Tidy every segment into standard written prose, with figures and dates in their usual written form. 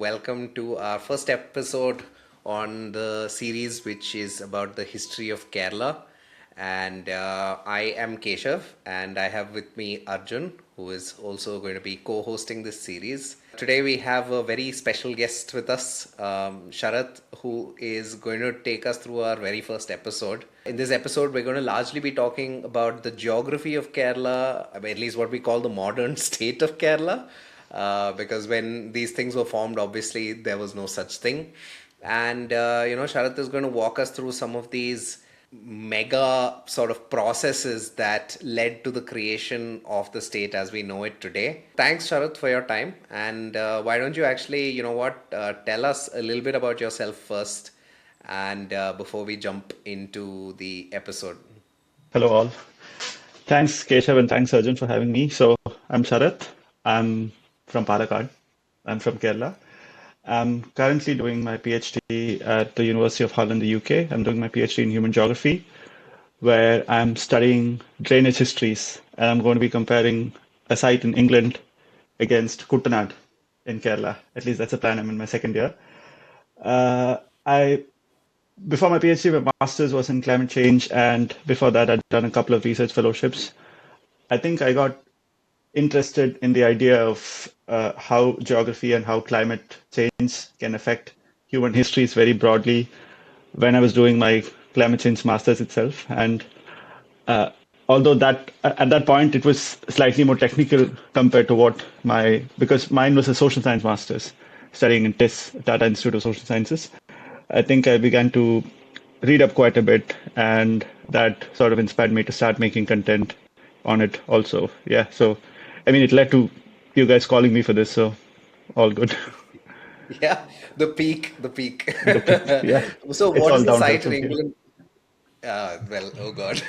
Welcome to our first episode on the series, which is about the history of Kerala. And I am Keshav, and I have with me Arjun, who is also going to be co hosting this series. Today, we have a very special guest with us, Sharat, who is going to take us through our very first episode. In this episode, we're going to largely be talking about the geography of Kerala, at least what we call the modern state of Kerala, because when these things were formed, obviously there was no such thing. And Sharat is going to walk us through some of these mega sort of processes that led to the creation of the state as we know it today. Thanks, Sharat, for your time. And why don't you actually, tell us a little bit about yourself first, and before we jump into the episode. Hello all. Thanks Keshav and thanks Arjun for having me. So I'm Sarat. I'm from Palakkad. I'm from Kerala. I'm currently doing my PhD at the University of Hull in the UK. I'm doing my PhD in human geography, where I'm studying drainage histories, and I'm going to be comparing a site in England against Kuttanad in Kerala. At least that's the plan. I'm in my second year. I Before my PhD, my master's was in climate change, and before that, I'd done a couple of research fellowships. I think I got interested in the idea of how geography and how climate change can affect human histories very broadly when I was doing my climate change master's itself. And although that at that point it was slightly more technical compared to because mine was a social science master's studying in TIS, Tata Institute of Social Sciences. I think I began to read up quite a bit, and that sort of inspired me to start making content on it also. Yeah, so I mean, it led to you guys calling me for this, so all good. Yeah, the peak. The peak, yeah, So, it's what all is the downhill site in from here. England? Well, oh God.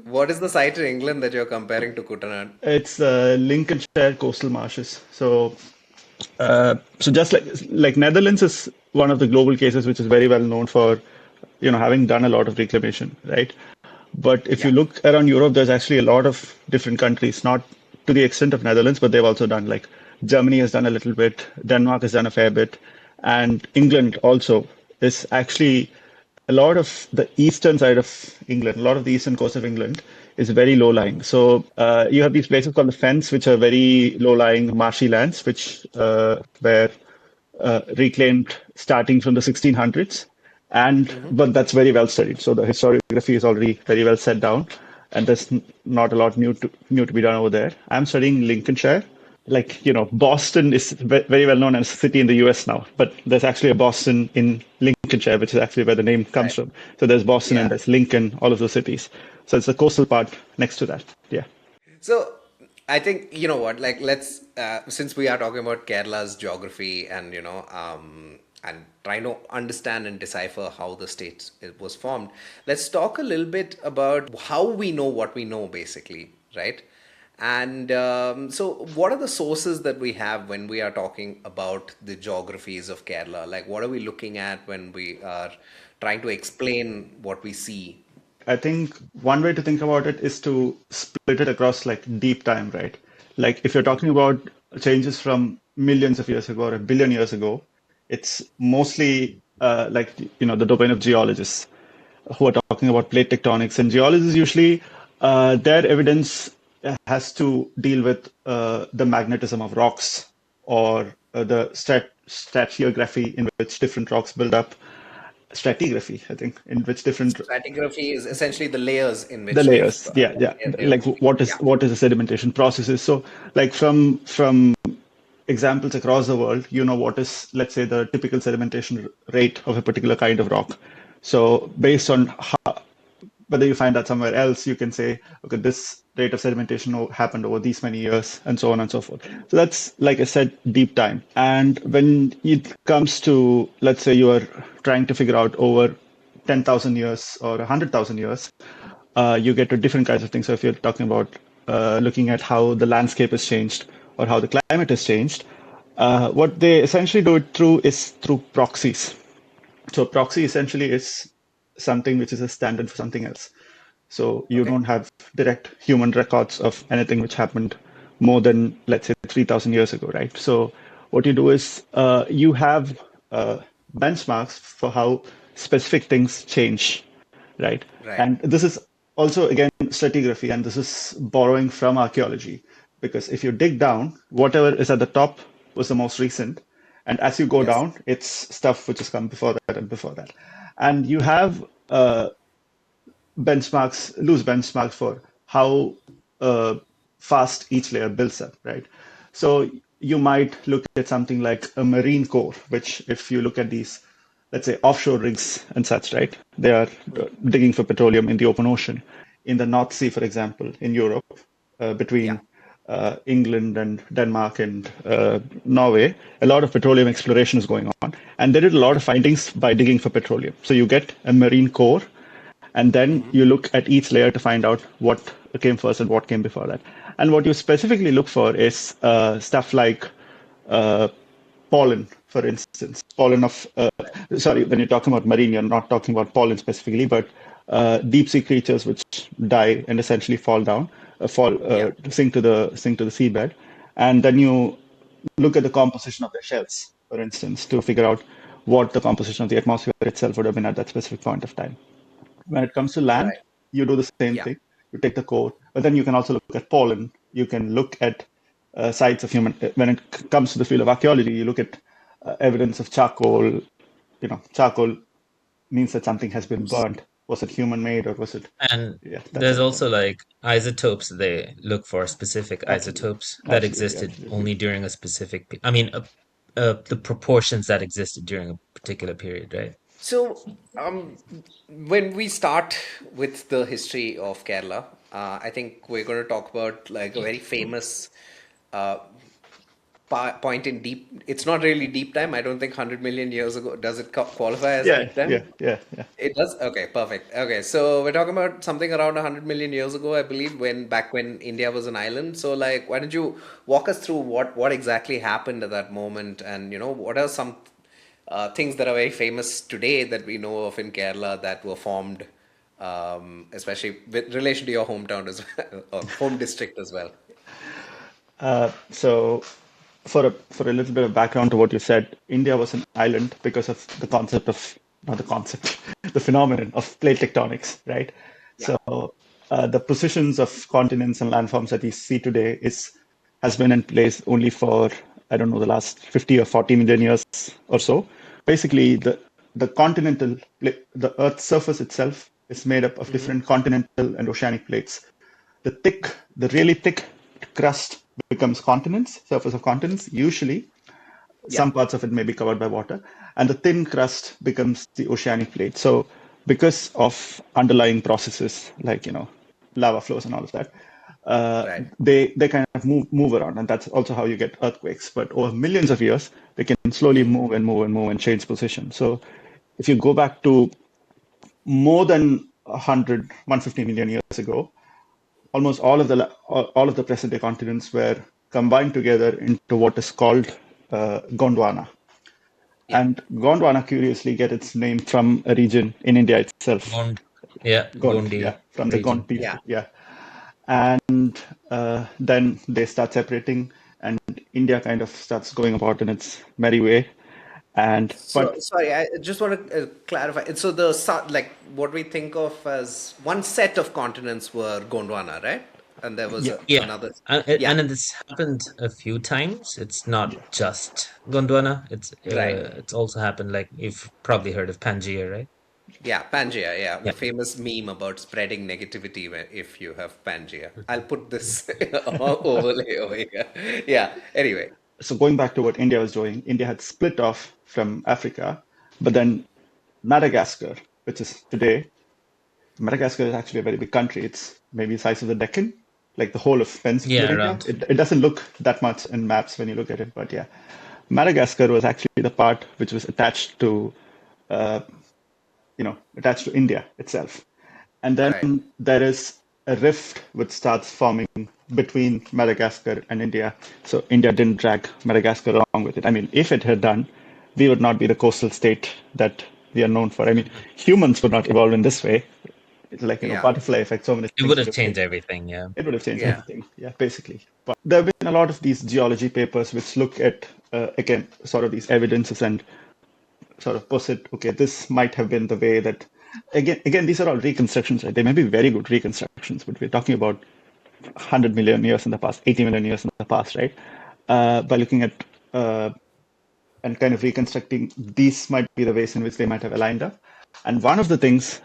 What is the site in England that you're comparing to Kutanad? It's Lincolnshire coastal marshes. So just like Netherlands is one of the global cases which is very well known for, having done a lot of reclamation, right? But if you Yeah. look around Europe, there's actually a lot of different countries, not to the extent of Netherlands, but they've also done like Germany has done a little bit, Denmark has done a fair bit, and England also is actually a lot of the eastern side of England, a lot of the eastern coast of England is very low lying. So you have these places called the Fens, which are very low lying marshy lands, which were reclaimed starting from the 1600s. But that's very well studied. So the historiography is already very well set down, and there's not a lot new to be done over there. I'm studying Lincolnshire. Like, Boston is very well known as a city in the US now, but there's actually a Boston in Lincolnshire, which is actually where the name comes Right. from. So there's Boston and Yeah. there's Lincoln, all of those cities. So it's the coastal part next to that. Yeah. So I think you know what, like let's since we are talking about Kerala's geography and and trying to understand and decipher how the state it was formed, let's talk a little bit about how we know what we know, basically, right? And so, what are the sources that we have when we are talking about the geographies of Kerala? Like, what are we looking at when we are trying to explain what we see? I think one way to think about it is to split it across like deep time, right? Like if you're talking about changes from millions of years ago or a billion years ago, it's mostly the domain of geologists who are talking about plate tectonics. And geologists usually, their evidence has to deal with the magnetism of rocks or the stratigraphy in which different rocks build up. Stratigraphy, I think, in which different Stratigraphy is essentially the layers in the which layers, yeah, yeah, they've like what yeah. is the sedimentation processes. So like from examples across the world, what is, let's say, the typical sedimentation rate of a particular kind of rock. So based on whether you find that somewhere else, you can say, okay, this rate of sedimentation happened over these many years, and so on and so forth. So that's, like I said, deep time. And when it comes to, let's say, you are trying to figure out over 10,000 years or 100,000 years, you get to different kinds of things. So if you're talking about looking at how the landscape has changed or how the climate has changed, what they essentially do it through is through proxies. So proxy essentially is something which is a standard for something else. So you Okay. don't have direct human records of anything which happened more than, let's say, 3,000 years ago, right? So what you do is you have benchmarks for how specific things change, right? Right. And this is also, again, stratigraphy, and this is borrowing from archaeology. Because if you dig down, whatever is at the top was the most recent. And as you go Yes. down, it's stuff which has come before that and before that. And you have benchmarks, loose benchmarks for how uh, fast each layer builds up, right? So you might look at something like a marine core, which if you look at these, let's say offshore rigs and such, right? They are digging for petroleum in the open ocean. In the North Sea, for example, in Europe, Yeah. between England and Denmark and Norway, a lot of petroleum exploration is going on. And they did a lot Yeah. of findings by digging for petroleum. So you get a marine core, and then Hmm. you look at each layer to find out what came first and what came before that. And what you specifically look for is stuff like uh, pollen, for instance. Pollen of, sorry, when you're talking about marine, you're not talking about pollen specifically, but deep sea creatures which die and essentially fall down, Yeah. sink to the seabed. And then you look at the composition of their shells, for instance, to figure out what the composition of the atmosphere itself would have been at that specific point of time. When it comes to land, Right. you do the same Yeah. thing. You take the core, but then you can also look at pollen. You can look at sites of human. When it comes to the field of archaeology, you look at evidence of charcoal. Charcoal means that something has been burnt. Was it human made or was it? And Yeah, that there's sort of thing. also like isotopes. They look for specific Absolutely, isotopes that absolutely, existed absolutely. only during a specific, I mean, the proportions that existed during a particular period, right? So, when we start with the history of Kerala, I think we're going to talk about like a very famous uh, point in deep. It's not really deep time. I don't think 100 million years ago. Does it qualify as Yeah, deep time? yeah, yeah, yeah. It does? Okay, perfect. Okay, so we're talking about something around 100 million years ago, I believe, when India was an island. So, like, why don't you walk us through what exactly happened at that moment, and what are some things that are very famous today that we know of in Kerala that were formed, especially with relation to your hometown as well, or home district as well. So, for a little bit of background to what you said, India was an island because of the concept of not the concept, the phenomenon of plate tectonics, right? Yeah. So, the positions of continents and landforms that we see today is has been in place only for, I don't know, the last 50 or 40 million years or so. Basically, the the Earth's surface itself is made up of Mm-hmm. different continental and oceanic plates. The really thick crust becomes continents, surface of continents. Usually, Yeah. some parts of it may be covered by water, and the thin crust becomes the oceanic plate. So, because of underlying processes like lava flows and all of that, Right. they kind of move around, and that's also how you get earthquakes. But over millions of years, they can slowly move and move and move and change position. So, if you go back to more than 150 million years ago, almost all of the present day continents were combined together into what is called Gondwana. Yeah. And Gondwana, curiously, get its name from a region in India itself. Gond, yeah, Gond, yeah, Gondi from the Gond region. people, Yeah. yeah. And then they start separating, and India kind of starts going about in its merry way. And So, but sorry, I just want to clarify. So like what we think of as one set of continents were Gondwana, right? And there was yeah, Yeah, another. and Yeah, it's happened a few times. It's not yeah, just Gondwana. right. It's also happened like you've probably heard of Pangaea, right? Yeah, Pangea. Yeah, the Yeah. famous meme about spreading negativity if you have Pangea. I'll put this overlay over here. Yeah. Anyway. so going back to what India was doing, India had split off from Africa, but then Madagascar, which is today, Madagascar is actually a very big country. It's maybe the size of the Deccan, like the whole of Yeah, peninsular India. around. It doesn't look that much in maps when you look at it, but yeah. Madagascar was actually the part which was uh, attached to India itself. And then Right. there is a rift which starts forming between Madagascar and India. So India didn't drag Madagascar along with it. I mean, if it had done, we would not be the coastal state that we are known for. I mean, humans would not evolve in this way. It's like, Yeah. butterfly effect, so many It things would would have have changed changed. everything, yeah. It would have changed Yeah. everything, yeah, basically. But there have been a lot of these geology papers which look at, again, sort of these evidences and sort of posit, okay, this might have been the way that, again, these are all reconstructions, right? They may be very good reconstructions, but we're talking about 100 million years in the past, 80 million years in the past, right? By looking at and kind of reconstructing, these might be the ways in which they might have aligned up. And one of the things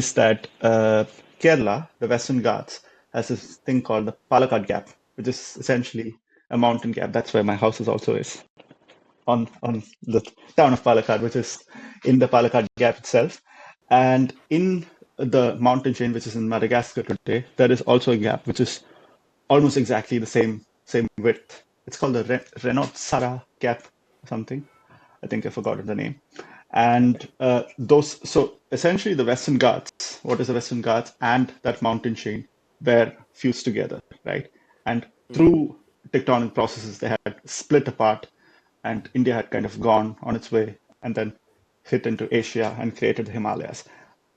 is that Kerala, the Western Ghats, has this thing called the Palakkad Gap, which is essentially a mountain gap. That's where my house is also is on the town of Palakkad, which is in the Palakkad Gap itself. And in the mountain chain, which is in Madagascar today, there is also a gap which is almost exactly the same width. It's called the Renault Sara Gap or something. I think I forgot the name. And so essentially the Western Ghats, what is the Western Ghats and that mountain chain were fused together, right? And through tectonic processes, they had split apart, and India had kind of gone on its way and then hit into Asia and created the Himalayas.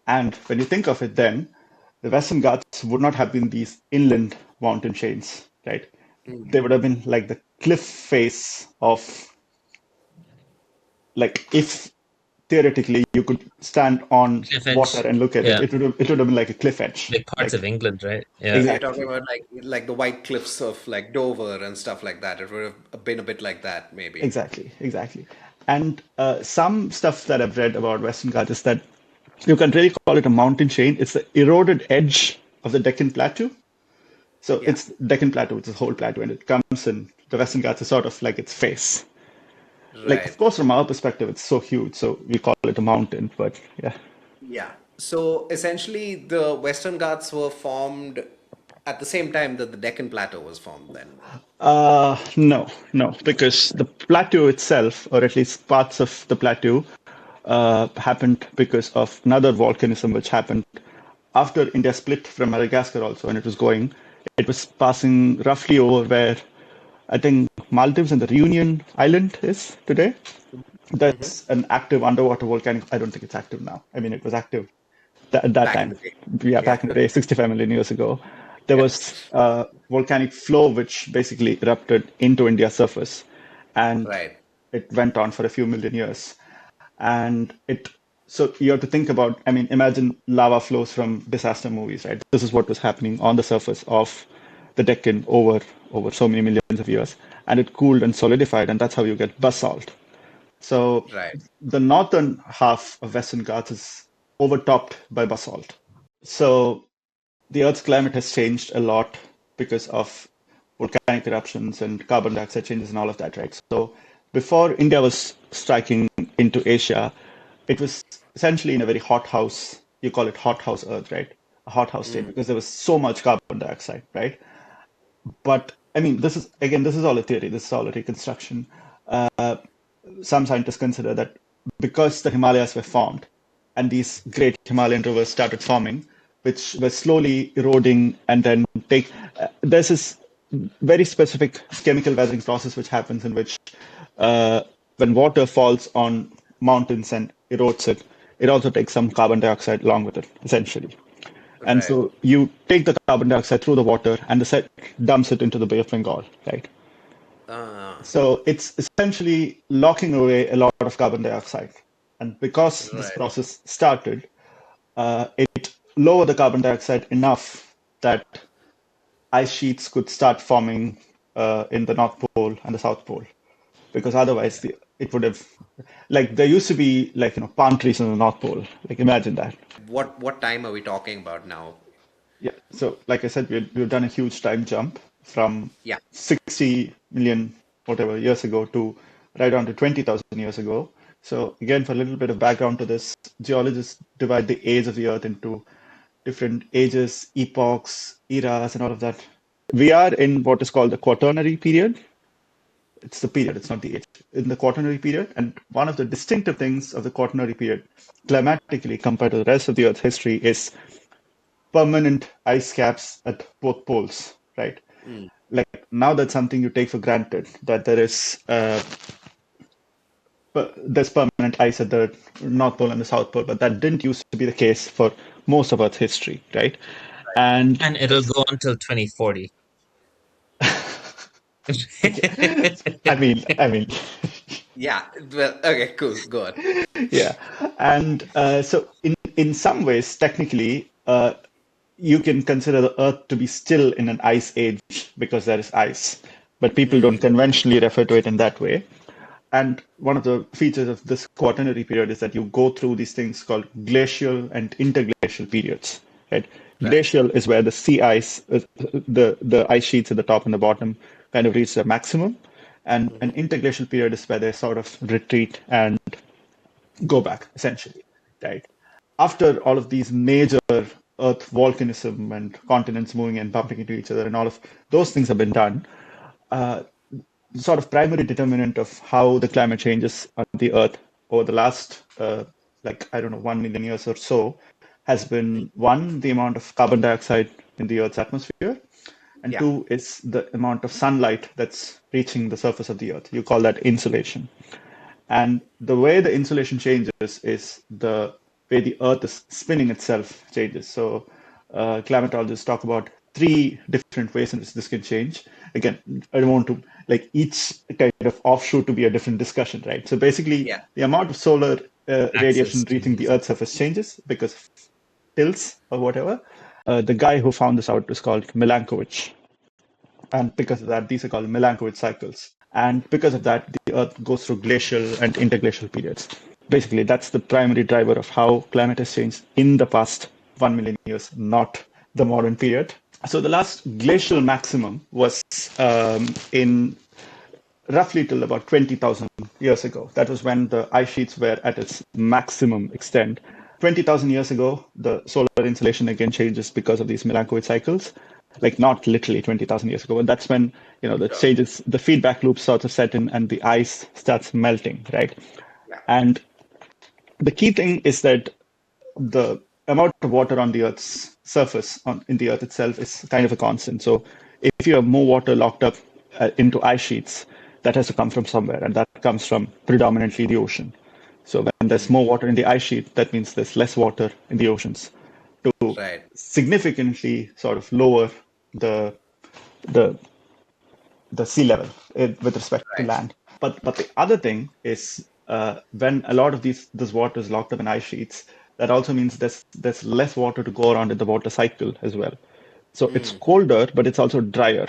And when you think of it, then the Western Ghats would not have been these inland mountain chains, right? They would have been like the cliff face of, like, if theoretically you could stand on Cliff water edge. and look at it, Yeah. it would have been like a cliff edge. Like parts of Like, England, right? Yeah. So you're talking exactly, about like the white cliffs of like Dover and stuff like that. It would have been a bit like that, maybe. exactly. And some stuff that I've read about Western Ghats is that you can really call it a mountain chain. It's the eroded edge of the Deccan Plateau. So Yeah. it's Deccan Plateau, it's a whole plateau, and it comes in the Western Ghats is sort of like its face. Like, of Right. course, from our perspective, it's so huge, so we call it a mountain. But yeah, Yeah. So essentially, the Western Ghats were formed at the same time that the Deccan Plateau was formed then. no, because the plateau itself, or at least parts of the plateau, happened because of another volcanism which happened after India split from Madagascar also, and it was passing roughly over where I think Maldives and the Reunion Island is today. That's an active underwater volcanic. I don't think it's active now. I mean, it was active at that Back in time. the day. Yeah, Yeah. back in the day, 65 million years ago, there Yeah. was a volcanic flow which basically erupted into India's surface, and Right. it went on for a few million years. And so you have to think about, I mean, imagine lava flows from disaster movies, right? This is what was happening on the surface of the Deccan over so many millions of years, and it cooled and solidified, and that's how you get basalt. So Right. the northern half of Western Ghats is overtopped by basalt. So the Earth's climate has changed a lot because of volcanic eruptions and carbon dioxide changes and all of that, right? So before India was striking into Asia, it was essentially in a very hot house. You call it hot house Earth, right? A hot house state because there was so much carbon dioxide, right? But I mean, this is all a theory. This is all a reconstruction. Some scientists consider that because the Himalayas were formed and these great Himalayan rivers started forming, which were slowly eroding and then there's this very specific chemical weathering process which happens in which uh, when water falls on mountains and erodes it, it also takes some carbon dioxide along with it, essentially. And Right. so you take the carbon dioxide through the water and the set dumps it into the Bay of Bengal, right? Uh, So it's essentially locking away a lot of carbon dioxide. And because this right. process started, it lowered the carbon dioxide enough that ice sheets could start forming in the North Pole and the South Pole. Because otherwise, it would have, like, there used to be, like, palm trees in the North Pole. Like, imagine that. What time are we talking about now? Yeah. So, like I said, we've done a huge time jump from Yeah. 60 million, whatever, years ago to right on to 20,000 years ago. So, again, for a little bit of background to this, geologists divide the age of the Earth into different ages, epochs, eras, and all of that. We are in what is called the Quaternary period. It's the period, it's not the age. In the Quaternary period, and one of the distinctive things of the Quaternary period, climatically compared to the rest of the Earth's history, is permanent ice caps at both poles, right? Like now that's something you take for granted that there is there's permanent ice at the North Pole and the South Pole, but that didn't used to be the case for most of Earth's history, right? And And it'll go until 2040. I mean, Yeah. Well, okay, cool. Go on. yeah. And so, in some ways, technically, you can consider the Earth to be still in an ice age because there is ice, but people don't conventionally refer to it in that way. And one of the features of this quaternary period is that you go through these things called glacial and interglacial periods. Right? Right. Glacial is where the sea ice, the ice sheets at the top and the bottom, kind of reach their maximum, and an interglacial period is where they sort of retreat and go back, essentially. Right? After all of these major Earth volcanism and continents moving and bumping into each other, and all of those things have been done, sort of primary determinant of how the climate changes on the Earth over the last, like, I don't know, 1 million years or so, has been one, the amount of carbon dioxide in the Earth's atmosphere, and Yeah. two is the amount of sunlight that's reaching the surface of the Earth. You call that insolation. And the way the insulation changes is the way the Earth is spinning itself changes. So climatologists talk about three different ways in which this can change. Again, I don't want to like each kind of offshoot to be a different discussion, right? So basically, Yeah. the amount of solar Access radiation reaching the changes. Earth's surface changes because of tilts or whatever. The guy who found this out is called Milankovitch, and because of that, these are called Milankovitch cycles. And because of that, the Earth goes through glacial and interglacial periods. Basically, that's the primary driver of how climate has changed in the past 1 million years, not the modern period. So the last glacial maximum was in roughly till about 20,000 years ago. That was when the ice sheets were at its maximum extent. 20,000 years ago, the solar insolation again changes because of these Milankovitch cycles. Like not literally 20,000 years ago, but that's when the Sure. changes, the feedback loop sort of set in, and the ice starts melting, right? Yeah. And the key thing is that the amount of water on the Earth's surface, in the Earth itself, is kind of a constant. So if you have more water locked up into ice sheets, that has to come from somewhere, and that comes from predominantly the ocean. So when there's more water in the ice sheet, that means there's less water in the oceans to Right. significantly sort of lower the the the sea level with respect to Right. land. But the other thing is when a lot of this water is locked up in ice sheets, that also means there's less water to go around in the water cycle as well. So it's colder, but it's also drier.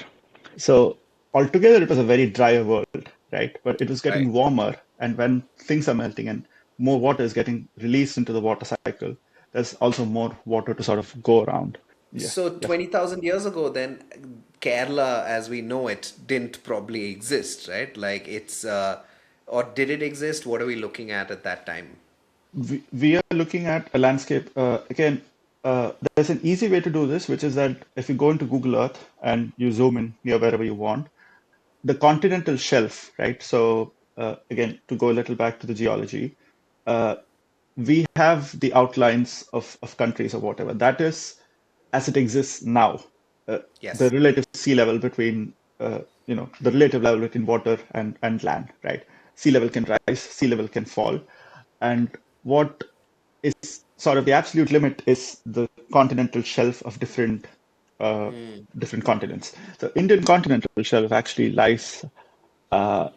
So altogether, it was a very dry world, right? But it was Right. getting warmer, and when things are melting and more water is getting released into the water cycle, there's also more water to sort of go around. Yeah. So Yes. 20,000 years ago, then Kerala, as we know it, didn't probably exist, right? Like or did it exist? What are we looking at that time? We are looking at a landscape. Again, there's an easy way to do this, which is that if you go into Google Earth and you zoom in near wherever you want, the continental shelf, right? So, again, to go a little back to the geology, uh, we have the outlines of countries or whatever. That is as it exists now. Uh, the Yes. relative sea level between, the relative level between water and land, right? Sea level can rise, sea level can fall. And what is sort of the absolute limit is the continental shelf of different continents. The Indian continental shelf actually lies, uh,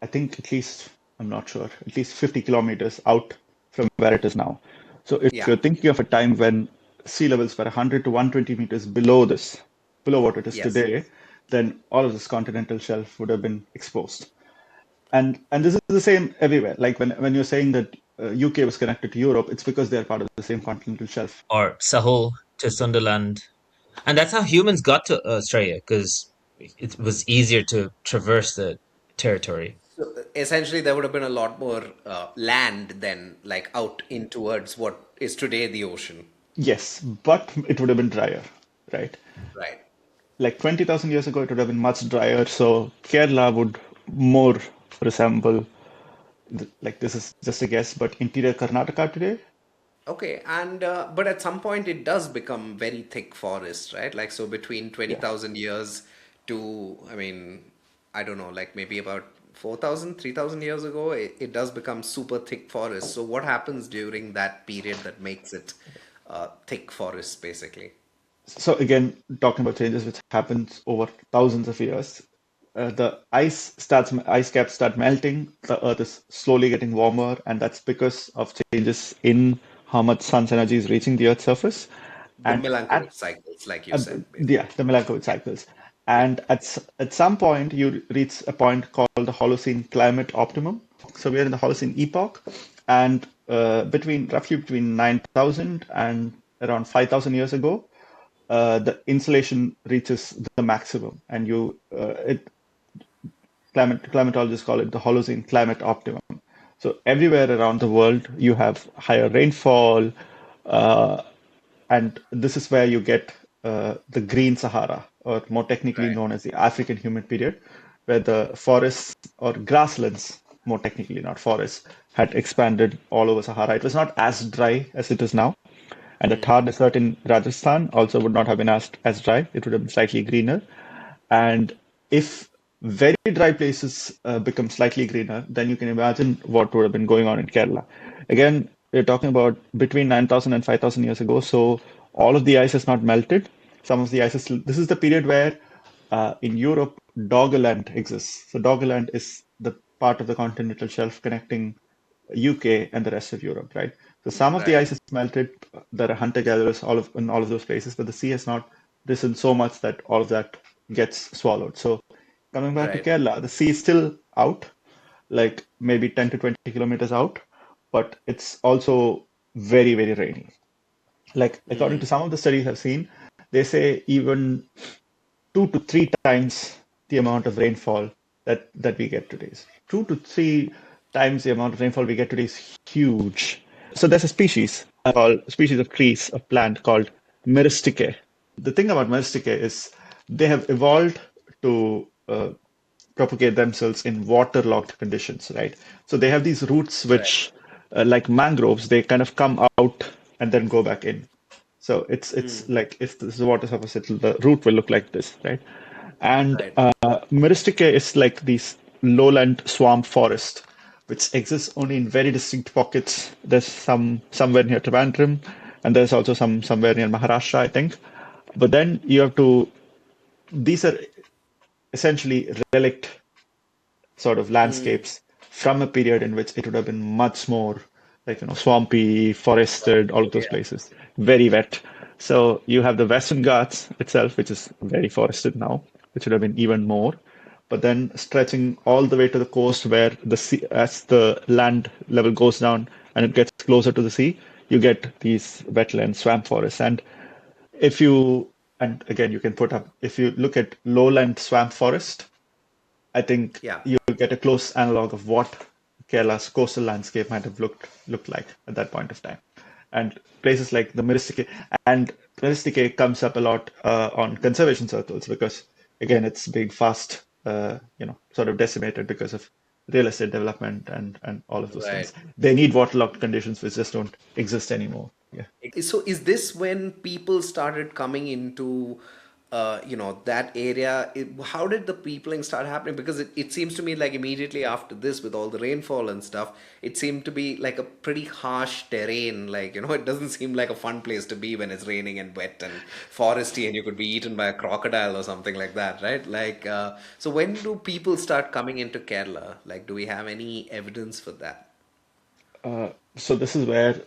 I think at least, I'm not sure, at least 50 kilometers out from where it is now. So if Yeah. you're thinking of a time when sea levels were 100 to 120 meters below below what it is Yes. today, then all of this continental shelf would have been exposed. And this is the same everywhere. Like when you're saying that UK was connected to Europe, it's because they're part of the same continental shelf. Or Sahul to Sunderland. And that's how humans got to Australia, because it was easier to traverse the territory. So essentially, there would have been a lot more land than like out in towards what is today the ocean. Yes, but it would have been drier, right? Right. Like 20,000 years ago, it would have been much drier. So Kerala would more resemble, like this is just a guess, but interior Karnataka today. Okay, and but at some point it does become very thick forest, right? Like so between Yeah. 20,000 years to, I mean, I don't know, like maybe about 4,000, 3,000 years ago, it does become super thick forest. So what happens during that period that makes it thick forest, basically? So again, talking about changes which happens over thousands of years, the ice caps start melting. The Earth is slowly getting warmer, and that's because of changes in how much sun's energy is reaching the Earth's surface. The And at Milankovitch cycles, like you said, basically. yeah, the Milankovitch cycles. Yeah. And at some point, you reach a point called the Holocene climate optimum. So we are in the Holocene epoch, and roughly between 9,000 and around 5,000 years ago, the insulation reaches the maximum, and climatologists call it the Holocene climate optimum. So everywhere around the world, you have higher rainfall, uh, and this is where you get the green Sahara, or more technically Right. known as the African humid period, where the forests or grasslands, more technically not forests, had expanded all over Sahara. It was not as dry as it is now. And the Thar Desert in Rajasthan also would not have been as dry. It would have been slightly greener. And if very dry places become slightly greener, then you can imagine what would have been going on in Kerala. Again, we're talking about between 9,000 and 5,000 years ago. So all of the ice has not melted. Some of the ice is still, this is the period where in Europe, Doggerland exists. So Doggerland is the part of the continental shelf connecting UK and the rest of Europe, right? So some of the Right. ice is melted. There are hunter-gatherers in all of those places, but the sea has not risen so much that all of that gets swallowed. So coming back to Right. Kerala, the sea is still out, like maybe 10 to 20 kilometers out, but it's also very, very rainy. Like according to some of the studies I've seen, they say even 2 to 3 times the amount of rainfall that we get today. 2 to 3 times the amount of rainfall we get today is huge. So there's a species of trees, a plant called myristicae. The thing about myristicae is they have evolved to propagate themselves in waterlogged conditions, right? So they have these roots Right. which, like mangroves, they kind of come out and then go back in. So it's like if this is the water surface, the root will look like this, right? And Right. Myristica is like these lowland swamp forest, which exists only in very distinct pockets. There's some somewhere near Trivandrum, and there's also somewhere near Maharashtra, I think. But then you have to. These are essentially relict sort of landscapes from a period in which it would have been much more like swampy, forested, all of those Yeah. places, very wet. So you have the Western Ghats itself, which is very forested now, which would have been even more. But then stretching all the way to the coast, where the sea, as the land level goes down and it gets closer to the sea, you get these wetland swamp forests. And if you, and again, you can put up, if you look at lowland swamp forest, I think Yeah. you'll get a close analog of what Kerala's coastal landscape might have looked like at that point of time. And places like the Miristike, and Miristike comes up a lot on conservation circles because again it's being fast, sort of decimated because of real estate development and all of those Right. things. They need waterlogged conditions which just don't exist anymore. Yeah. So is this when people started coming into, that area? How did the peopling start happening? Because it seems to me like immediately after this, with all the rainfall and stuff, it seemed to be like a pretty harsh terrain. Like, it doesn't seem like a fun place to be when it's raining and wet and foresty and you could be eaten by a crocodile or something like that, right? Like, so when do people start coming into Kerala? Like, do we have any evidence for that? So this is where,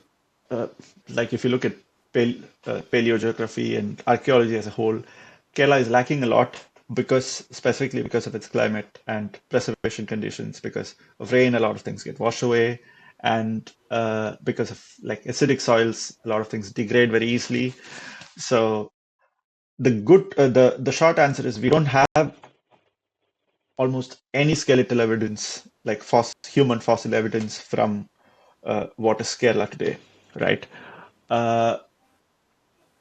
uh, like, if you look at paleogeography and archaeology as a whole, Kerala is lacking a lot specifically because of its climate and preservation conditions. Because of rain, a lot of things get washed away, and because of like acidic soils, a lot of things degrade very easily. So the short answer is we don't have almost any skeletal evidence, like human fossil evidence from what is Kerala today, right? Uh,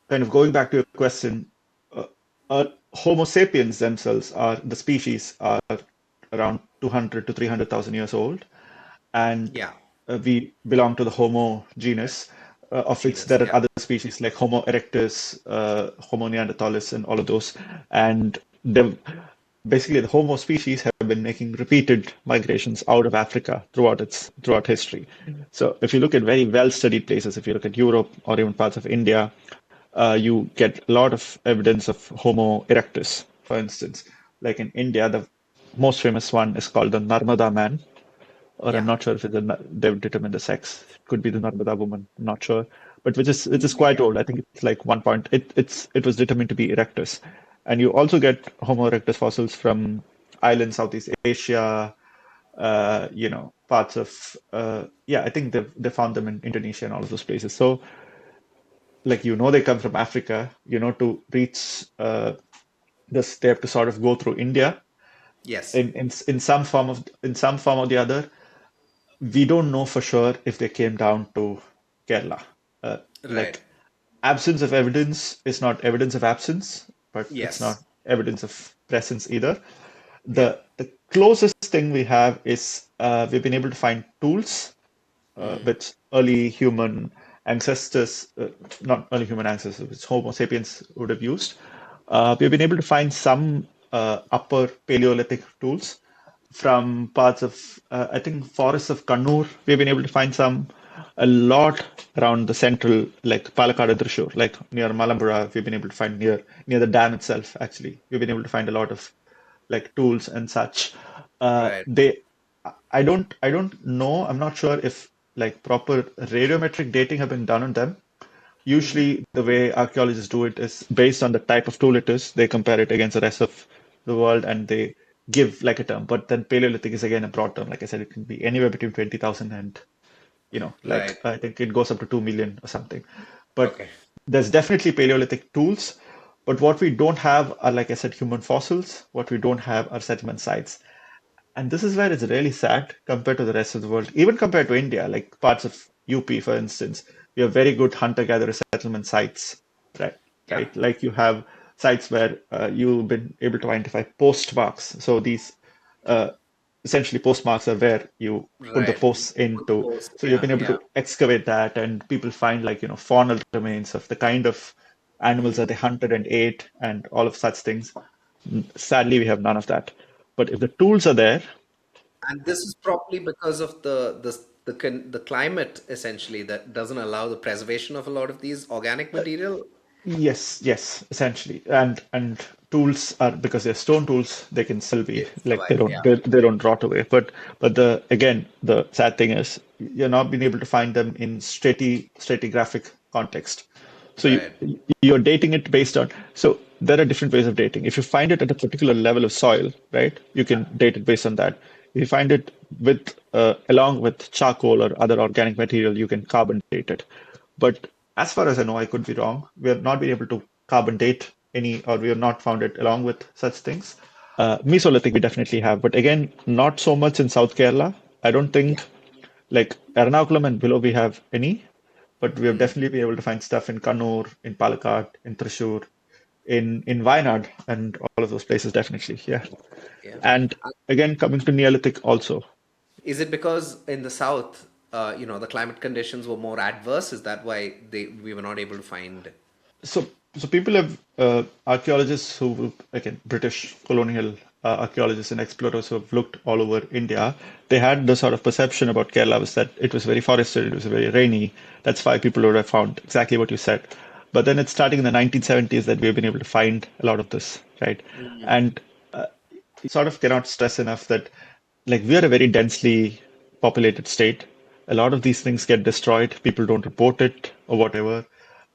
Kind of going back to your question, uh, Homo sapiens themselves are the species are around 200 to 300,000 years old, and Yeah. we belong to the Homo genus, of which Genus. there are Yeah. other species like Homo erectus, Homo neanderthalis, and all of those. And basically, the Homo species have been making repeated migrations out of Africa throughout history. So if you look at very well studied places, if you look at Europe or even parts of India, you get a lot of evidence of Homo erectus, for instance. Like in India, the most famous one is called the Narmada man, or I'm Yeah. not sure if they've determined the sex. It could be the Narmada woman, I'm not sure. But which is quite Yeah. old. I think it's like one point. It was determined to be erectus. And you also get Homo erectus fossils from islands, Southeast Asia, parts of yeah, I think they found them in Indonesia and all of those places. So like they come from Africa, to reach this, they have to sort of go through India Yes. in some form or the other. We don't know for sure if they came down to Kerala. Right. Like absence of evidence is not evidence of absence, but it's not Yes. evidence of presence either. Yeah. The closest thing we have is we've been able to find tools which early human ancestors, not early human ancestors, which Homo sapiens would have used. We've been able to find some upper Paleolithic tools from parts of, I think, forests of Kannur. We've been able to find some, a lot around the central, like Palakkad and Thrissur, like near Malambura. We've been able to find near the dam itself. Actually, we've been able to find a lot of like tools and such. Right. I don't know. I'm not sure if like proper radiometric dating have been done on them. Usually, the way archaeologists do it is based on the type of tool it is. They compare it against the rest of the world and they give like a term. But then Paleolithic is again a broad term. Like I said, it can be anywhere between 20,000 and like Right. I think it goes up to 2 million or something. But Okay. there's definitely Paleolithic tools. But what we don't have are, like I said, human fossils. What we don't have are settlement sites. And this is where it's really sad compared to the rest of the world, even compared to India, like parts of UP, for instance. We have very good hunter-gatherer settlement sites, right? Yeah. Right, like you have sites where you've been able to identify postmarks. So these uh, essentially postmarks are where you put the Right. posts into. Post. So you've Yeah. been able Yeah. to excavate that, and people find like faunal remains of the kind of animals that they hunted and ate, and all of such things. Sadly, we have none of that. But if the tools are there, And this is probably because of the climate essentially that doesn't allow the preservation of a lot of these organic material. yes, yes, essentially, and tools are because they're stone tools, they can still be They like survive. Yeah. they don't rot away. But the sad thing is you're not being able to find them in stratigraphic context. So Right. you're dating it based on, so there are different ways of dating. If you find it at a particular level of soil, right, you can date it based on that. If you find it with along with charcoal or other organic material, you can carbon date it. But as far as I know, I could be wrong. We have not been able to carbon date any, or we have not found it along with such things. Mesolithic we definitely have, but again, not so much in South Kerala. I don't Yeah. think like Ernakulam and below we have any, but we have definitely been able to find stuff in Kannur, in Palakkad, in Thrissur, in Wayanad, and all of those places definitely. Yeah. Yeah. And again, coming to Neolithic also. Is it because in the south, the climate conditions were more adverse? Is that why we were not able to find? So, so people have archaeologists who, again, British colonial archaeologists and explorers who have looked all over India. They had the sort of perception about Kerala was that it was very forested, it was very rainy. That's why people would have found exactly what you said. But then it's starting in the 1970s that we've been able to find a lot of this, right? And sort of cannot stress enough that like we are a very densely populated state. A lot of these things get destroyed. People don't report it or whatever.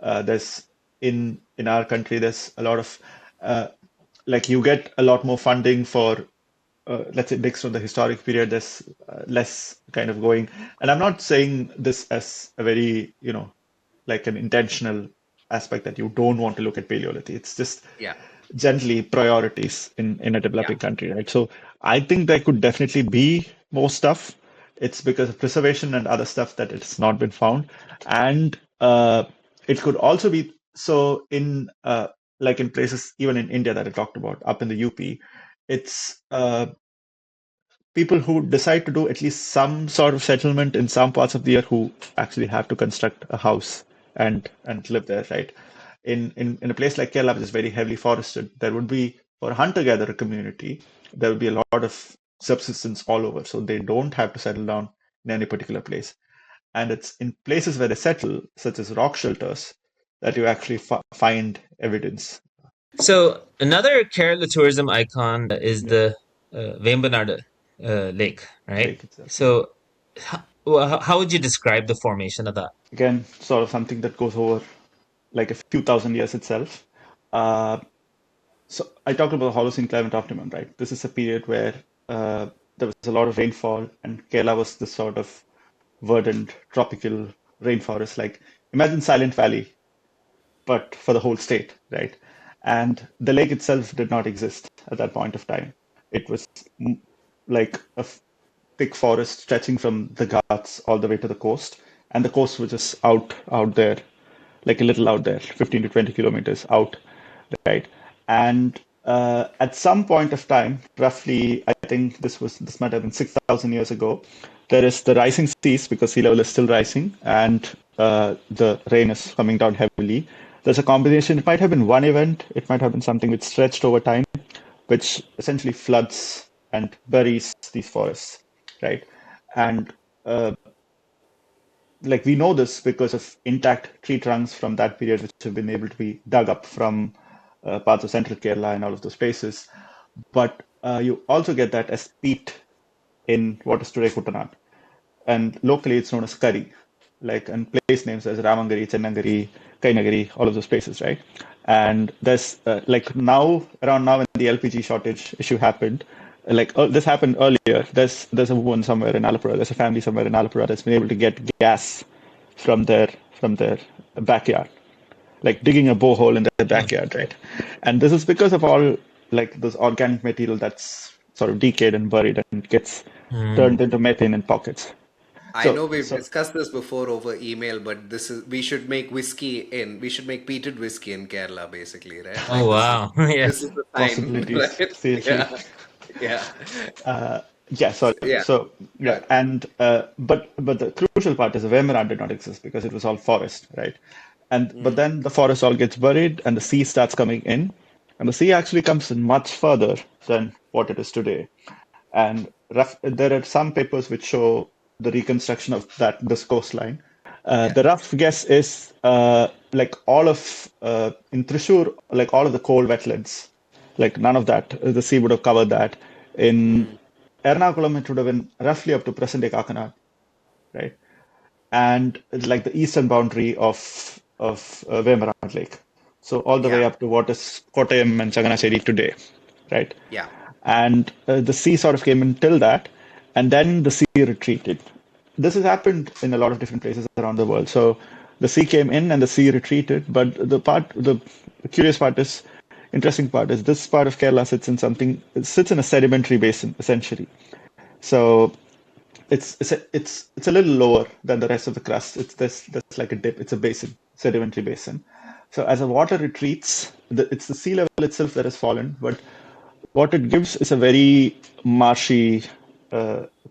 There's in our country, there's a lot of uh, like you get a lot more funding for let's say digs from the historic period. There's less kind of going, and I'm not saying this as a very like an intentional aspect that you don't want to look at Paleolithic. It's just Yeah. generally priorities in a Yeah. developing country, right? So I think there could definitely be more stuff. It's because of preservation and other stuff that it's not been found, and it could also be so in like in places even in India that I talked about up in the UP. It's people who decide to do at least some sort of settlement in some parts of the year who actually have to construct a house and live there, right? In a place like Kerala, which is very heavily forested, there would be for a hunter-gatherer community, there would be a lot of subsistence all over. So they don't have to settle down in any particular place. And it's in places where they settle, such as rock shelters, that you actually find evidence. So another Kerala tourism icon is Yeah, the Vembanad Lake, right? lake itself. Yeah. So how would you describe the formation of that? Again, sort of something that goes over like a few thousand years itself. Uh, so I talked about the Holocene climate optimum, right? This is a period where there was a lot of rainfall, and Kerala was this sort of verdant tropical rainforest. Like imagine Silent Valley, but for the whole state, right? And the lake itself did not exist at that point of time. It was like a thick forest stretching from the Ghats all the way to the coast, and the coast was just out there, like a little out there, 15 to 20 kilometers out, right? And at some point of time, roughly, I think this might have been 6,000 years ago, there is the rising seas because sea level is still rising, and the rain is coming down heavily. There's a combination. It might have been one event. It might have been something which stretched over time, which essentially floods and buries these forests, right? And uh, like we know this because of intact tree trunks from that period, which have been able to be dug up from parts of central Kerala and all of those places. But you also get that as peat in what is today Kutanad. And locally it's known as curry, like and place names as Ramangari, Chennangari, Kainagari, all of those places, right? And there's like around now when the LPG shortage issue happened, this happened earlier. There's a woman somewhere in Alapura, there's a family somewhere in Alapura that's been able to get gas from their backyard, like digging a borehole in their Oh, backyard, right? And this is because of all like this organic material that's sort of decayed and buried and gets mm. turned into methane in pockets. I So, know we've so discussed this before over email, but we should make peated whiskey in Kerala, basically, right? Oh Like wow. this Yes. is the sign, possibilities, right? seriously. Yeah, yeah, Yeah, sorry. yeah. So yeah, Good. and but the crucial part is the Vemarad did not exist because it was all forest, right? And but then the forest all gets buried and the sea starts coming in, and the sea actually comes in much further than what it is today. And there are some papers which show the reconstruction of this coastline. Yeah, The rough guess is like all of in Thrissur, like all of the coal wetlands, like none of that. The sea would have covered that. In Ernakulam, it would have been roughly up to present-day Kakanad, right? And like the eastern boundary of Vemarad Lake. So all the way yeah, up to what is Kottayam and Changanasheri today, right? yeah, And the sea sort of came in till that, and then the sea retreated. This has happened in a lot of different places around the world. So the sea came in and the sea retreated, but the curious part is, interesting part is this part of Kerala sits in a sedimentary basin essentially. So it's a little lower than the rest of the crust. There's like a dip. It's a basin, sedimentary basin. So as the water retreats, it's the sea level itself that has fallen, but what it gives is a very marshy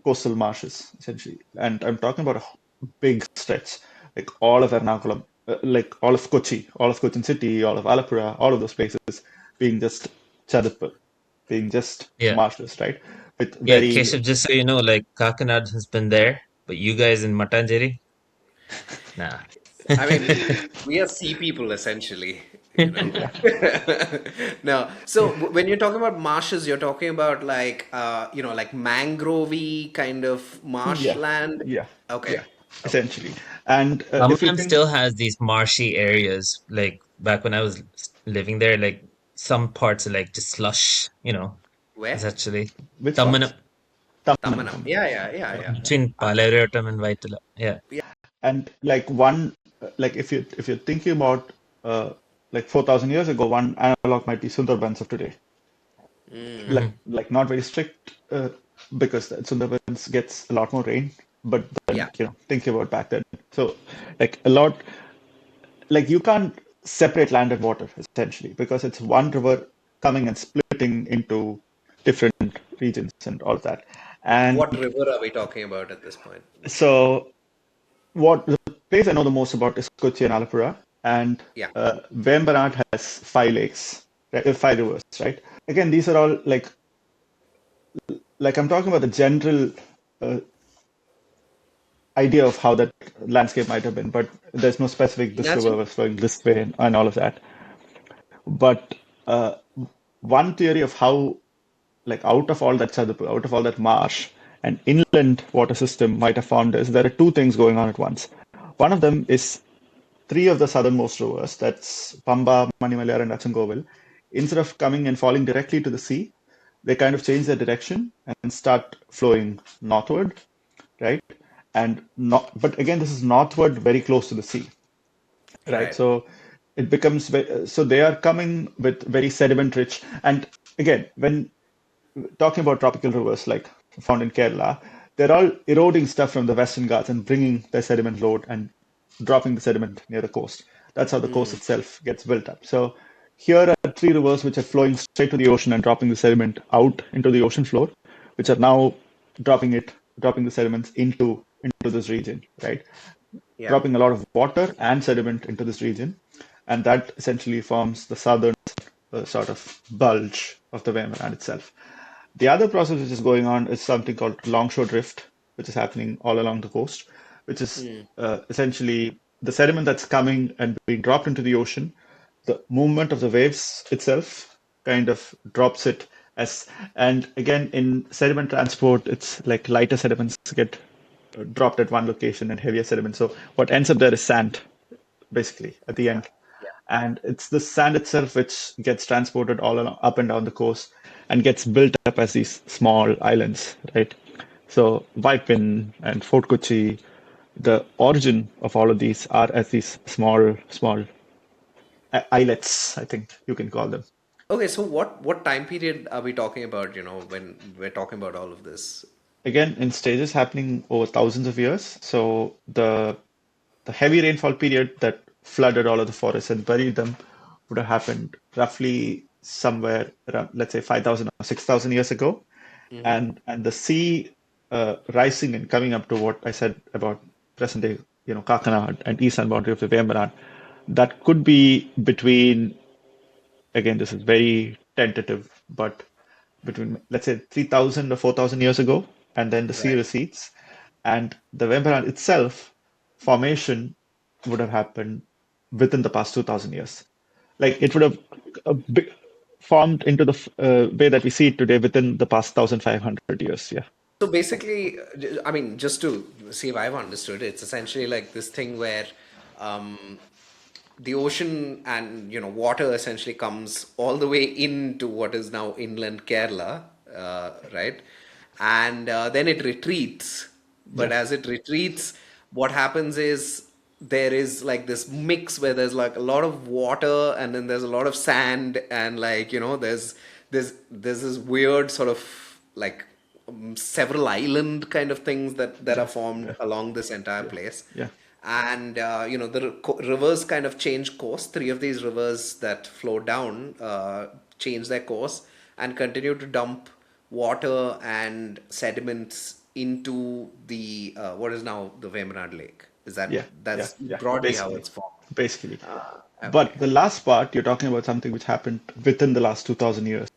coastal marshes essentially. And I'm talking about a big stretch, like all of Ernakulam, like all of Cochin City, all of Alapura, all of those places being just Chadapur, being just Yeah. marshes, right? With Yeah, very Keshav, just so you know, like Kakinad has been there, but you guys in Matanjeri, nah. I mean, we are sea people essentially, you know. No, so when you're talking about marshes, you're talking about like like mangrovey kind of yeah, marshland. yeah, Okay, yeah, okay, essentially. And if you Ramalam think, still has these marshy areas. Like back when I was living there, like some parts are like just slush, where? essentially. which Tammanam, parts? Tammanam, Tamanam. Tammanam. Yeah, yeah, yeah, yeah. between Uh, Palairotam and Vaitala. Yeah. yeah. And like like if you're thinking about like 4,000 years ago, one analog might be Sundarbans of today. Hmm. Like not very strict because Sundarbans gets a lot more rain. But then Yeah. thinking about back then, so like a lot, like you can't separate land and water essentially because it's one river coming and splitting into different regions and all of that. And What river are we talking about at this point? so what the place I know the most about is Kochi and Alapura, and Yeah. Vembanad has 5 lakes, right? 5 rivers, right? Again, these are all like like I'm talking about the general uh, idea of how that landscape might have been, but there's no specific this river Imagine. was flowing this way and all of that. But one theory of how, like out of all that marsh, an inland water system might have formed is there are two things going on at once. One of them is three of the southernmost rivers, that's Pamba, Manimalayar, and Achangovil, instead of coming and falling directly to the sea, they kind of change their direction and start flowing northward, right? And not, but again, this is northward, very close to the sea, right? Right. So it becomes so they are coming with very sediment rich. And again, when talking about tropical rivers like found in Kerala, they're all eroding stuff from the Western Ghats and bringing the sediment load and dropping the sediment near the coast. That's how the coast Mm, itself gets built up. So here are three rivers which are flowing straight to the ocean and dropping the sediment out into the ocean floor, which are now dropping the sediments into this region, right? yeah. Dropping a lot of water and sediment into this region, and that essentially forms the southern sort of bulge of the Weimarand itself. The other process which is going on is something called longshore drift, which is happening all along the coast, which is Mm, essentially the sediment that's coming and being dropped into the ocean. The movement of the waves itself kind of drops it as, and again, in sediment transport, it's like lighter sediments get dropped at one location and heavier sediment. So what ends up there is sand, basically, at the yeah. end. Yeah. And it's the sand itself which gets transported all along, up and down the coast and gets built up as these small islands, right? So Waipin and Fort Kochi, the origin of all of these are as these small islets, I think you can call them. Okay, so what time period are we talking about, when we're talking about all of this? Again, in stages happening over thousands of years. So the heavy rainfall period that flooded all of the forests and buried them would have happened roughly somewhere around, let's say, 5,000 or 6,000 years ago. Hmm. And the sea rising and coming up to what I said about present day, Kakanad and eastern boundary of the Vembaran, that could be between, again, this is very tentative, but between, let's say, 3,000 or 4,000 years ago, and then the sea Right. recedes. And the Vembaran itself, formation would have happened within the past 2,000 years. Like it would have formed into the way that we see it today within the past 1,500 years. Yeah. So basically, I mean, just to see if I've understood, it's essentially like this thing where um, the ocean and water essentially comes all the way into what is now inland Kerala, right? And then it retreats. But Yeah. as it retreats, what happens is there is like this mix where there's like a lot of water and then there's a lot of sand and like there's this weird sort of like several island kind of things that Yeah. are formed Yeah. along this entire Yeah. place. Yeah. And the rivers kind of change course. Three of these rivers that flow down change their course and continue to dump water and sediments into the what is now the Vemarad Lake. Is that Yeah. Yeah. that's Yeah. broadly how Basically. it's formed? Basically. Okay. But the last part, you're talking about something which happened within the last 2,000 years,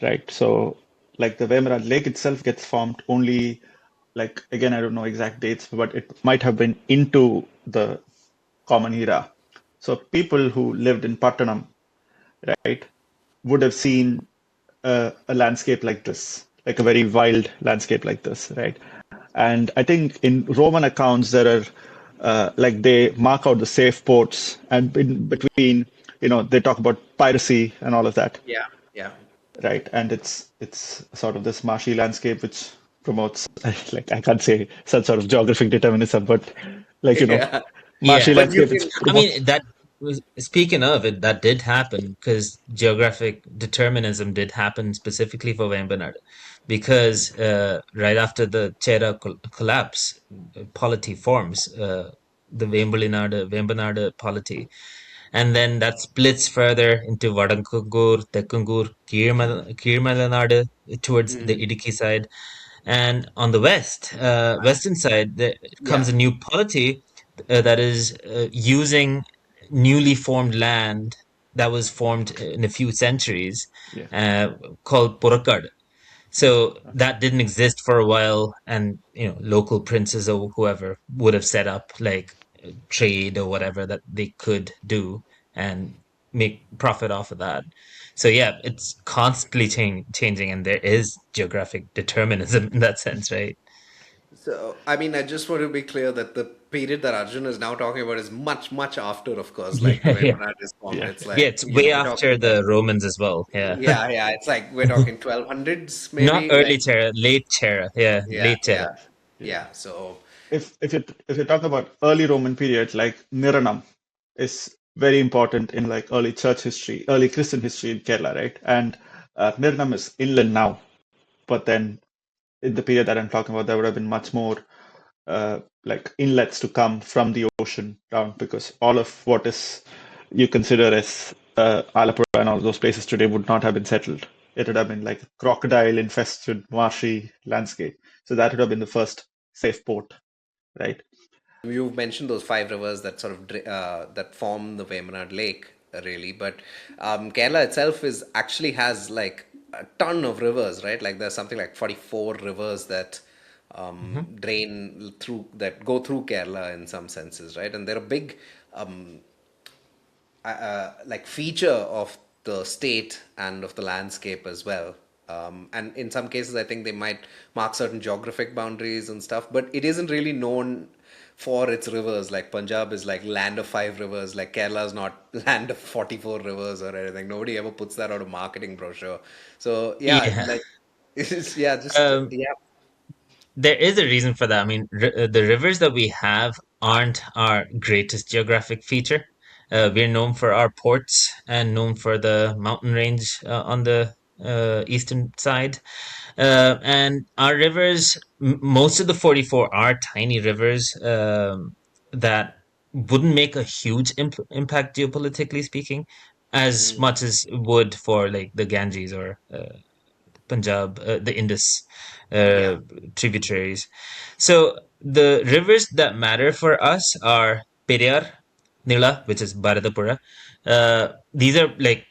right? So, like the Weimaradt Lake itself gets formed only, like, again, I don't know exact dates, but it might have been into the Common Era. So, people who lived in Pattanam, right, would have seen a landscape like this, like a very wild landscape like this, right? And I think in Roman accounts, there are like they mark out the safe ports, and in between, they talk about piracy and all of that, Yeah. Yeah. right? And it's sort of this marshy landscape which promotes, like I can't say some sort of geographic determinism, but like Yeah. marshy Yeah. But you landscape which can. I promotes. mean, that was speaking of it, that did happen because geographic determinism did happen specifically for Vembanad. Because right after the Chera collapse, polity forms, the Vembanad polity. And then that splits further into Vadankungur, Tekkungur, Kirmalanadu towards the Mhm. Idiki side. And on the western side, there comes Yeah. a new polity that is using newly formed land that was formed in a few centuries Yeah, uh, called Purakkad. So that didn't exist for a while, and local princes or whoever would have set up like trade or whatever that they could do and make profit off of that. So yeah, it's constantly changing, and there is geographic determinism in that sense, right? So, I mean, I just want to be clear that the period that Arjun is now talking about is much, much after, of course, like the Yeah, yeah, Vemana is formed. Yeah. It's yeah. like, It's way we're talking after about, the Romans as well. Yeah, yeah, yeah, it's like we're talking 1200s, not maybe. early Like, Chera, late Chera. Yeah, yeah, late Chera. yeah, Yeah. yeah. So, If you talk about early Roman period, like Niranam is very important in like early church history, early Christian history in Kerala, right? And Niranam is inland now, but then in the period that I'm talking about, there would have been much more like inlets to come from the ocean down, because all of what is you consider as Alapura and all those places today would not have been settled. It would have been like crocodile infested marshy landscape. So that would have been the first safe port, right? you've mentioned those five rivers that sort of that form the Vemanad Lake, really. But Kerala itself is actually has like a ton of rivers, right? Like there's something like 44 rivers that Hmm. drain through that go through Kerala in some senses, right? And they're a big like feature of the state and of the landscape as well. And in some cases, I think they might mark certain geographic boundaries and stuff, but it isn't really known for its rivers. Like Punjab is like land of five rivers, like Kerala is not land of 44 rivers or anything. Nobody ever puts that out a marketing brochure. So, yeah, Yeah. like, it's, yeah, just, Um, yeah, there is a reason for that. I mean, the rivers that we have aren't our greatest geographic feature. We're known for our ports and known for the mountain range on the eastern side. And our rivers, most of the 44 are tiny rivers that wouldn't make a huge impact geopolitically speaking, as much as would for like the Ganges or Punjab, the Indus yeah, uh, tributaries. So the rivers that matter for us are Periyar, Nila, which is Bharatapura. These are like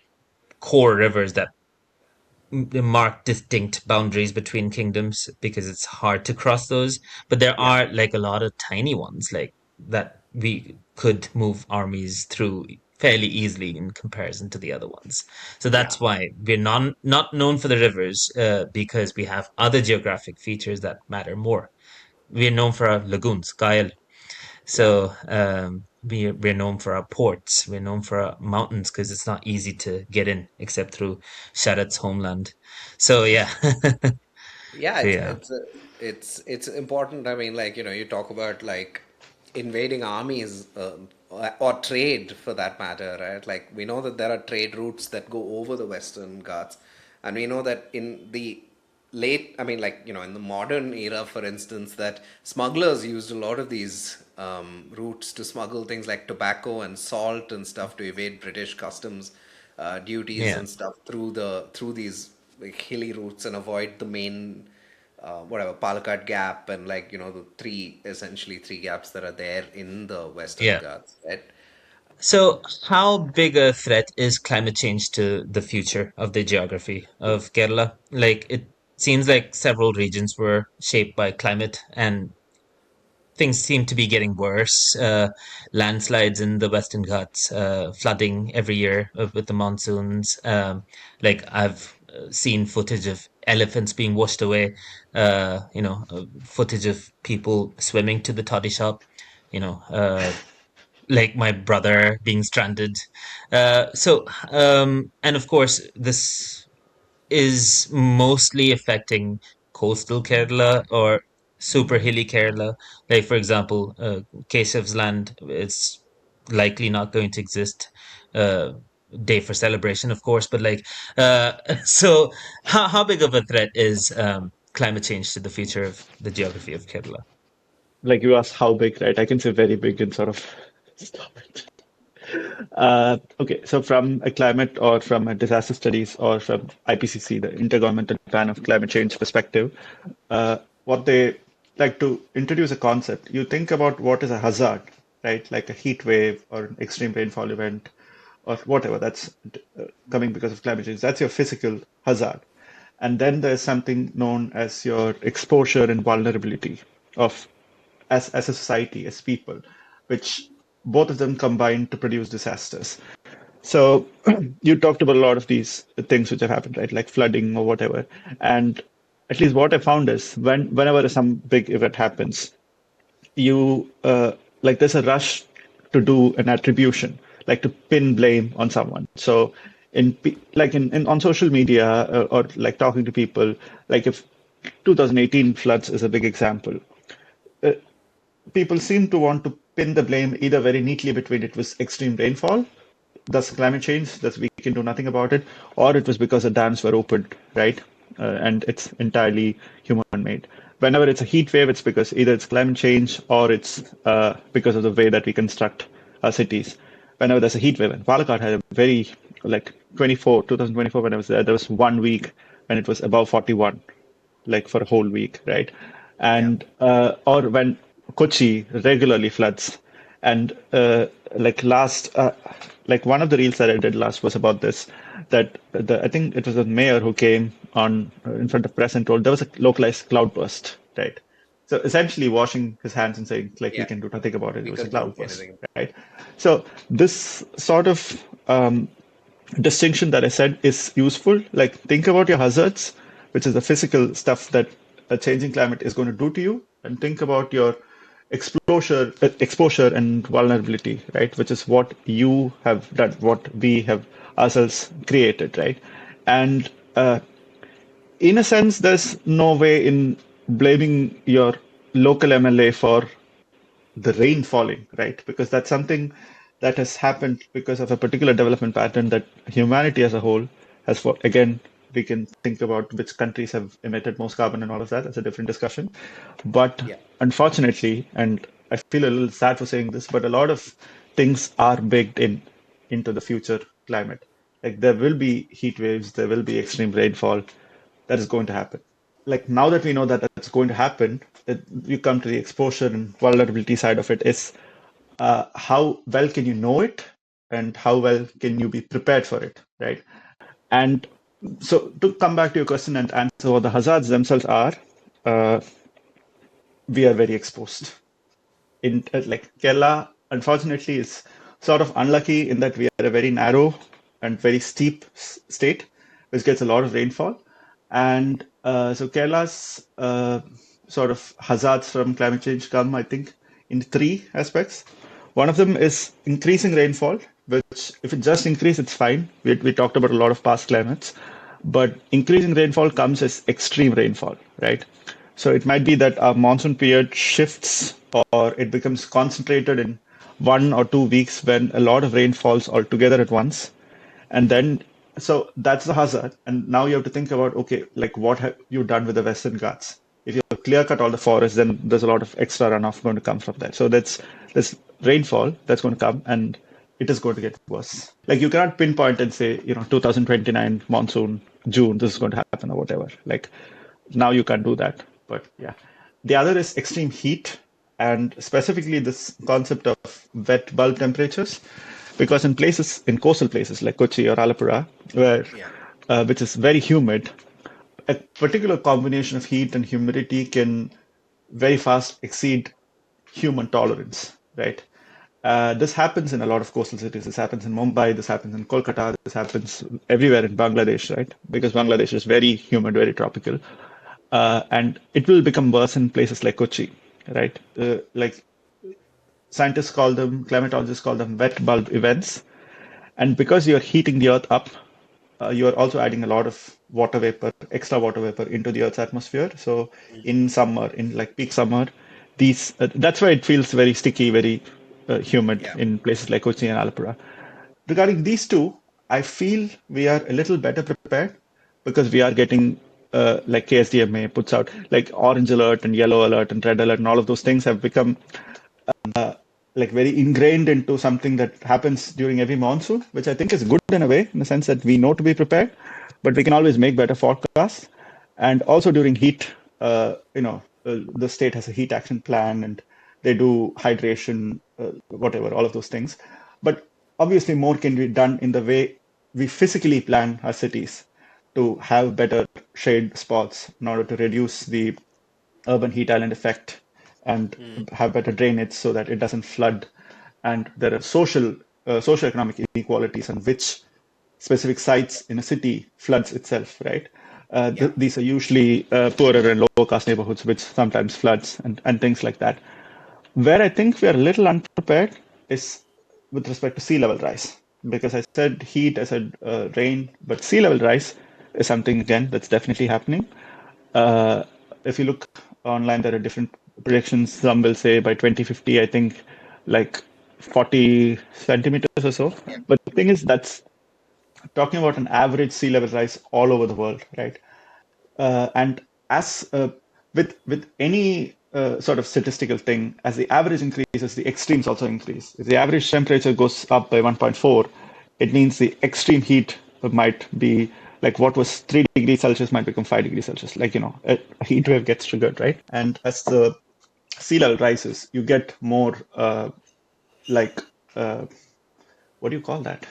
core rivers that mark distinct boundaries between kingdoms because it's hard to cross those. But there yeah, are like a lot of tiny ones like that we could move armies through fairly easily in comparison to the other ones. So yeah, that's why we're not known for the rivers because we have other geographic features that matter more. We're known for our lagoons, Kayal. yeah. So we're known for our ports. We're known for our mountains because it's not easy to get in except through Sharat's homeland. So yeah, Yeah, so yeah, it's important. I mean, like, you talk about like invading armies, or trade for that matter, right? Like we know that there are trade routes that go over the Western Ghats, and we know that in the late, I mean, like, in the modern era, for instance, that smugglers used a lot of these routes to smuggle things like tobacco and salt and stuff to evade British customs duties yeah. and stuff through these like hilly routes and avoid the main whatever Palakkad Gap and, like, the essentially three gaps that are there in the Western Yeah. Ghats, right? So how big a threat is climate change to the future of the geography of Kerala? Like it seems like several regions were shaped by climate and things seem to be getting worse. Landslides in the Western Ghats, flooding every year with the monsoons. Like I've seen footage of elephants being washed away. Footage of people swimming to the toddy shop. Like my brother being stranded. And of course, this is mostly affecting coastal Kerala or super hilly Kerala. Like, for example, Keshav's land, it's likely not going to exist. Uh, Day for celebration, of course, but like, so how big of a threat is climate change to the future of the geography of Kerala? Like you asked how big, right? I can say very big and sort of stop it. Okay, so from a climate or from a disaster studies or from IPCC, the Intergovernmental Plan of Climate Change perspective, what they like to introduce a concept. You think about what is a hazard, right? Like a heat wave or an extreme rainfall event or whatever that's coming because of climate change. That's your physical hazard. And then there's something known as your exposure and vulnerability of as a society, as people, which both of them combine to produce disasters. So you talked about a lot of these things which have happened, right? Like flooding or whatever. And at least what I found is whenever some big event happens, you like there's a rush to do an attribution, like to pin blame on someone. So in on social media or like talking to people, like if 2018 floods is a big example, uh, people seem to want to pin the blame either very neatly between it was extreme rainfall, that's climate change, that we can do nothing about it, or it was because the dams were opened, right? And it's entirely human made. Whenever it's a heat wave, it's because either it's climate change or it's because of the way that we construct our cities. Whenever there's a heat wave, and Palakkad had a very, like 2024, when I was there was 1 week when it was above 41, like for a whole week, right? Yeah. And or when Kochi regularly floods, and like one of the reels that I did last was about this, that I think it was the mayor who came on in front of press and told there was a localized cloudburst, right? So essentially washing his hands and saying like we Yeah. can do nothing about it. We It was a couldn't do cloudburst, anything. right? So this sort of distinction that I said is useful. Like think about your hazards, which is the physical stuff that a changing climate is going to do to you, and think about your exposure and vulnerability, right? Which is what you have done, what we have ourselves created, right? And in a sense, there's no way in blaming your local MLA for the rain falling, right? Because that's something that has happened because of a particular development pattern that humanity as a whole has, for again, we can think about which countries have emitted most carbon and all of that. That's a different discussion. But Yeah. unfortunately, and I feel a little sad for saying this, but a lot of things are baked in into the future climate. Like there will be heat waves, there will be extreme rainfall. That is going to happen. Like now that we know that that's going to happen, you come to the exposure and vulnerability side of it is how well can you know it and how well can you be prepared for it, right? And so to come back to your question and answer what the hazards themselves are, uh, we are very exposed. In like Kerala, unfortunately, is sort of unlucky in that we are a very narrow and very steep state, which gets a lot of rainfall. And so Kerala's sort of hazards from climate change come, I think, in three aspects. One of them is increasing rainfall, which if it just increase, it's fine. We talked about a lot of past climates, but increasing rainfall comes as extreme rainfall, right? So it might be that our monsoon period shifts or it becomes concentrated in 1 or 2 weeks when a lot of rain falls all together at once. And then, so that's the hazard. And now you have to think about, okay, like what have you done with the Western Ghats? If you clear cut all the forests, then there's a lot of extra runoff going to come from that. So that's rainfall that's going to come and it is going to get worse. Like you cannot pinpoint and say, 2029 monsoon, June, this is going to happen or whatever. Like now you can't do that. But yeah. The other is extreme heat and specifically this concept of wet bulb temperatures. Because in coastal places like Kochi or Alapura, where Yeah. which is very humid, a particular combination of heat and humidity can very fast exceed human tolerance, right? This happens in a lot of coastal cities. This happens in Mumbai. This happens in Kolkata. This happens everywhere in Bangladesh, right? Because Bangladesh is very humid, very tropical, and it will become worse in places like Kochi, right? Like scientists call them, climatologists call them wet bulb events, and because you're heating the earth up, you're also adding a lot of water vapor, extra water vapor into the earth's atmosphere. So in summer, in like peak summer, these that's why it feels very sticky, very humid Yeah. in places like Kochi and Alapura. Regarding these two, I feel we are a little better prepared because we are getting like KSDMA puts out like orange alert and yellow alert and red alert and all of those things have become like very ingrained into something that happens during every monsoon, which I think is good in a way, in the sense that we know to be prepared, but we can always make better forecasts. And also during heat, the state has a heat action plan and they do hydration, whatever, all of those things. But obviously, more can be done in the way we physically plan our cities. to have better shade spots in order to reduce the urban heat island effect and have better drainage so that it doesn't flood. And there are socioeconomic inequalities on which specific sites in a city floods itself, right? Yeah. These are usually poorer and lower caste neighborhoods, which sometimes floods and things like that. Where I think we are a little unprepared is with respect to sea level rise. Because I said heat, I said rain, but sea level rise is something, again, that's definitely happening. Uh, if you look online, there are different predictions. Some will say by 2050, I think like 40 centimeters or so. But the thing is, that's talking about an average sea level rise all over the world, right? And as with any sort of statistical thing, as the average increases, the extremes also increase. If the average temperature goes up by 1.4, it means the extreme heat might be like what was 3 degrees Celsius might become 5 degrees Celsius. Like, a heat wave gets triggered, right? And as the sea level rises, you get more like, uh, what do you call that?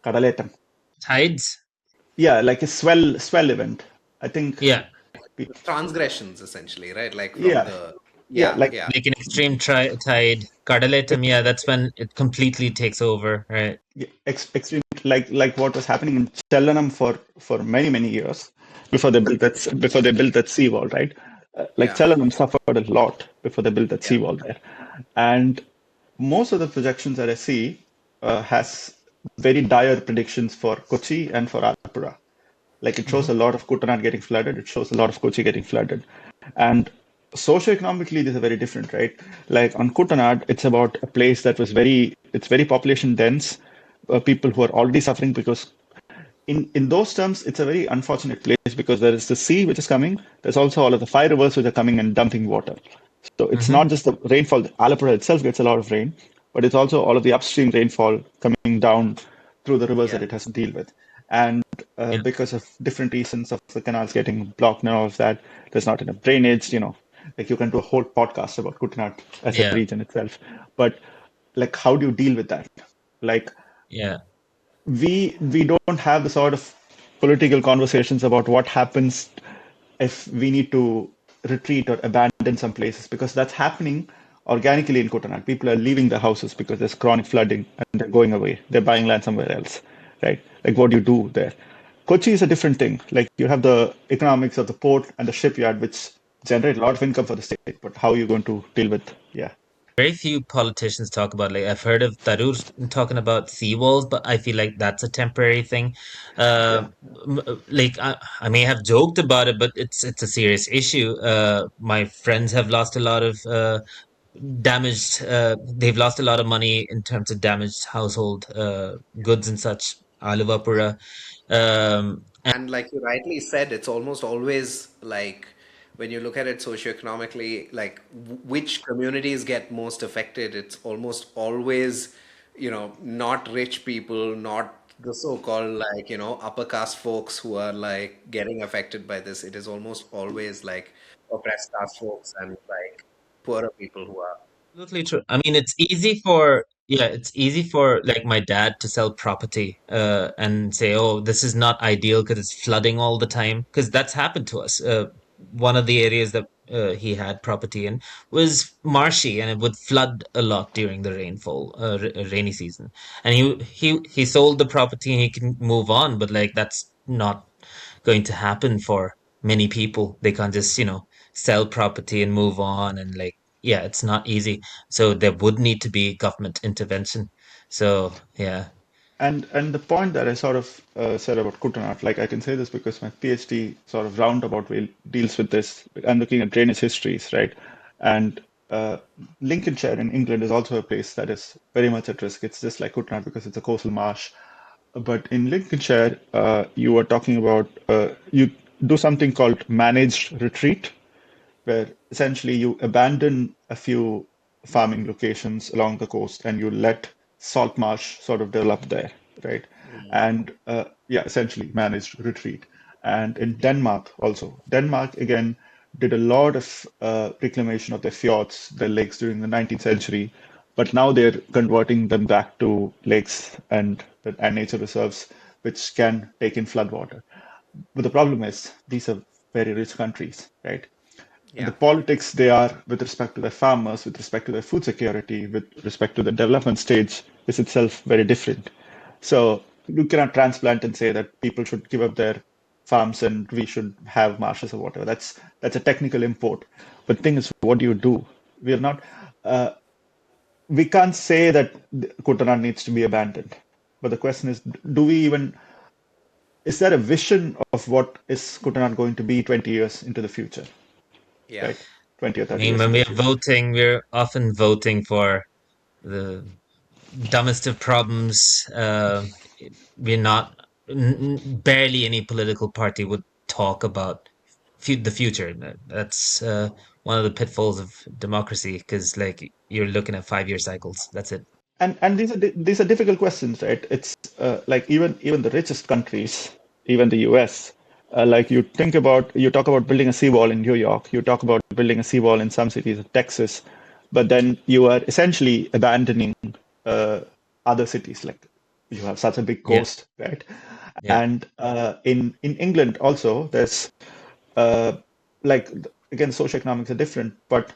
Kadaletam. Tides? Yeah, like a swell event. I think, Yeah. Transgressions, essentially, right? Like from yeah, the, yeah, yeah, like yeah, Like an extreme tide. Kadaletam, yeah, that's when it completely takes over, right? yeah, extreme, like what was happening in Chellanam for many years before they built that seawall, right? Like yeah, Chellanam suffered a lot before they built that yeah, seawall there, and most of the projections that I see has very dire predictions for Kochi and for Alapura. Like it shows Hmm. a lot of Kutanad getting flooded. It shows a lot of Kochi getting flooded. And socioeconomically, these are very different, right? Like on Kutanad, it's about a place that it's very population dense, people who are already suffering because in those terms, it's a very unfortunate place because there is the sea which is coming. There's also all of the 5 rivers which are coming and dumping water. So it's Hmm. not just the rainfall. Alapura itself gets a lot of rain, but it's also all of the upstream rainfall coming down through the rivers that yeah, it has to deal with. And Yeah. because of different reasons of the canals getting blocked and all of that, there's not enough drainage. Like you can do a whole podcast about Kutanad as a Yeah. region itself. But like, how do you deal with that? Like Yeah. we don't have the sort of political conversations about what happens if we need to retreat or abandon some places because that's happening organically in Kutanad. People are leaving their houses because there's chronic flooding and they're going away. They're buying land somewhere else, right? Like what do you do there? Kochi is a different thing. Like you have the economics of the port and the shipyard, which generate a lot of income for the state. But how are you going to deal with? Yeah, Very few politicians talk about, like, I've heard of Tarur talking about seawalls, but I feel like that's a temporary thing. yeah, Like I may have joked about it, but it's a serious issue. My friends have lost a lot of damaged. They've lost a lot of money in terms of damaged household goods and such. Aluvapura. And and like you rightly said, it's almost always like when you look at it socioeconomically, like which communities get most affected, it's almost always, not rich people, not the so-called like, upper caste folks who are like getting affected by this. It is almost always like oppressed caste folks and like poorer people who are. absolutely true. I mean, it's easy for like my dad to sell property and say, "Oh, this is not ideal because it's flooding all the time." Because that's happened to us. One of the areas that he had property in was marshy, and it would flood a lot during the rainy season. And he sold the property and he can move on, but like that's not going to happen for many people. They can't just, sell property and move on and like, yeah, it's not easy. So there would need to be government intervention. So yeah. and the point that I sort of said about Kutanat, like I can say this because my PhD sort of roundabout way deals with this. I'm looking at drainage histories, right? And Lincolnshire in England is also a place that is very much at risk. It's just like Kutanat because it's a coastal marsh. But in Lincolnshire, you were talking about you do something called managed retreat, where essentially you abandon a few farming locations along the coast and you let salt marsh sort of develop there, right? And yeah, essentially managed retreat. And in Denmark also, Denmark again did a lot of reclamation of their fjords, their lakes during the 19th century, but now they're converting them back to lakes and nature reserves which can take in flood water. But the problem is these are very rich countries, right? And the Yeah. politics they are with respect to their farmers, with respect to their food security, with respect to the development stage is itself very different. So you cannot transplant and say that people should give up their farms and we should have marshes or whatever. That's a technical import. But the thing is, what do you do? We are not. Uh, we can't say that Kutanad needs to be abandoned. But the question is, do we even? Is there a vision of what is Kutanad going to be 20 years into the future? Yeah. Right? 20 or I 30 mean, years when into we the are future. voting, we're often voting for the dumbest of problems. We're not, barely any political party would talk about the future. That's one of the pitfalls of democracy, because like you're looking at 5-year cycles. That's it. And these are difficult questions, right? It's like even the richest countries, even the US, like you talk about building a seawall in New York, you talk about building a seawall in some cities of Texas, but then you are essentially abandoning uh, other cities. Like you have such a big Yeah, coast, right? yeah, And in England also, there's uh, like again, socioeconomics are different, but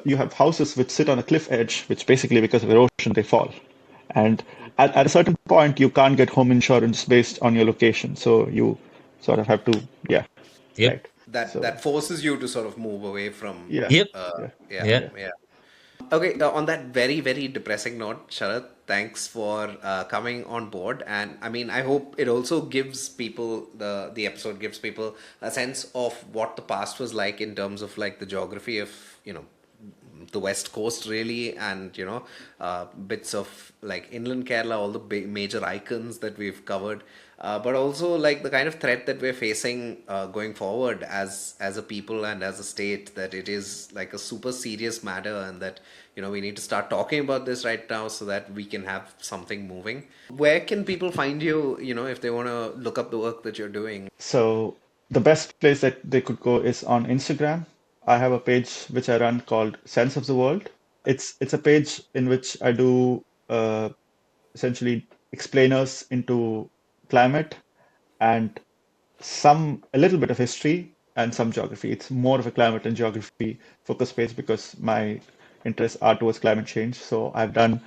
you have houses which sit on a cliff edge, which basically because of erosion they fall, and at a certain point you can't get home insurance based on your location, so you sort of have to, yeah, yep, right. That So forces you to sort of move away from. yeah, yep, yeah, Yeah. yeah. yeah. Yeah. Okay, on that very, very depressing note, Sharat, thanks for coming on board. And I mean, I hope it also gives people, the episode gives people a sense of what the past was like in terms of like the geography of, the west coast really, and bits of like inland Kerala, all the major icons that we've covered, but also like the kind of threat that we're facing going forward as a people and as a state, that it is like a super serious matter, and that we need to start talking about this right now so that we can have something moving. Where can people find you, if they want to look up the work that you're doing? So the best place that they could go is on Instagram. I have a page which I run called Sense of the World. It's a page in which I do essentially explainers into climate and a little bit of history and some geography. It's more of a climate and geography focus page because my interests are towards climate change. So I've done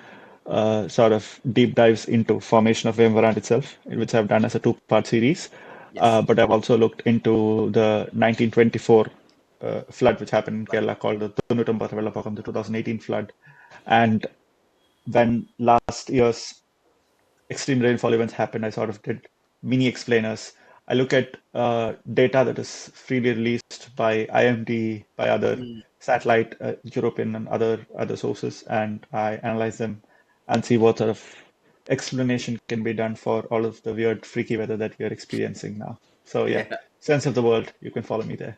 sort of deep dives into formation of Vemvarant itself, which I've done as a two-part series. Yes. But I've also looked into the 1924 flood which happened in Kerala called the Tonutambara Vellapakam, the 2018 flood. And when last year's extreme rainfall events happened, I sort of did mini explainers. I look at data that is freely released by IMD, by other satellite, European and other sources, and I analyze them and see what sort of explanation can be done for all of the weird, freaky weather that we are experiencing now. So yeah, Yeah. sense of the world. You can follow me there.